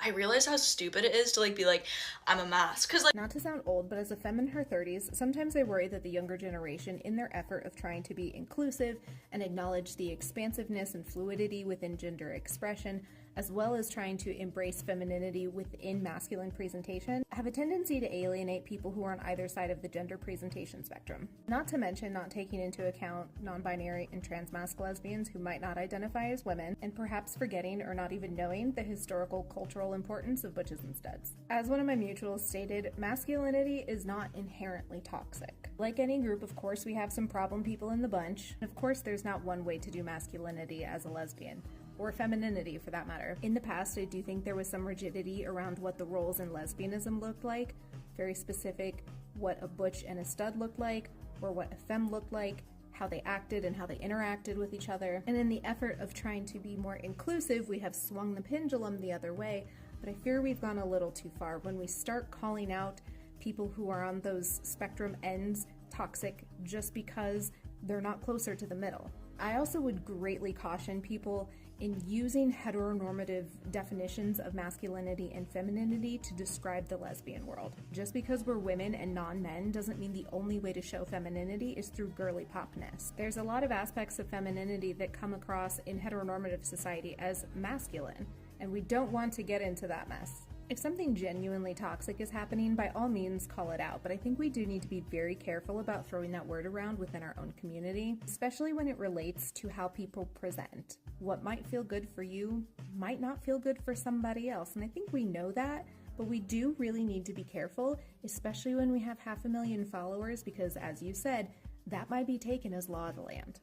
I realize how stupid it is to like be like, I'm a mask. Cause like, Not to sound old, but as a femme in her 30s, sometimes I worry that the younger generation, in their effort of trying to be inclusive and acknowledge the expansiveness and fluidity within gender expression, as well as trying to embrace femininity within masculine presentation, have a tendency to alienate people who are on either side of the gender presentation spectrum. Not to mention not taking into account non-binary and trans-masc lesbians who might not identify as women, and perhaps forgetting or not even knowing the historical cultural importance of butches and studs. As one of my mutuals stated, masculinity is not inherently toxic. Like any group, of course, we have some problem people in the bunch. Of course, there's not one way to do masculinity as a lesbian, or femininity for that matter. In the past, I do think there was some rigidity around what the roles in lesbianism looked like, very specific, what a butch and a stud looked like, or what a femme looked like, how they acted and how they interacted with each other. And in the effort of trying to be more inclusive, we have swung the pendulum the other way, but I fear we've gone a little too far when we start calling out people who are on those spectrum ends toxic just because they're not closer to the middle. I also would greatly caution people in using heteronormative definitions of masculinity and femininity to describe the lesbian world. Just because we're women and non-men doesn't mean the only way to show femininity is through girly popness. There's a lot of aspects of femininity that come across in heteronormative society as masculine, and we don't want to get into that mess. If something genuinely toxic is happening, by all means call it out, but I think we do need to be very careful about throwing that word around within our own community, especially when it relates to how people present. What might feel good for you might not feel good for somebody else, and I think we know that, but we do really need to be careful, especially when we have 500,000 followers, because as you said, that might be taken as law of the land.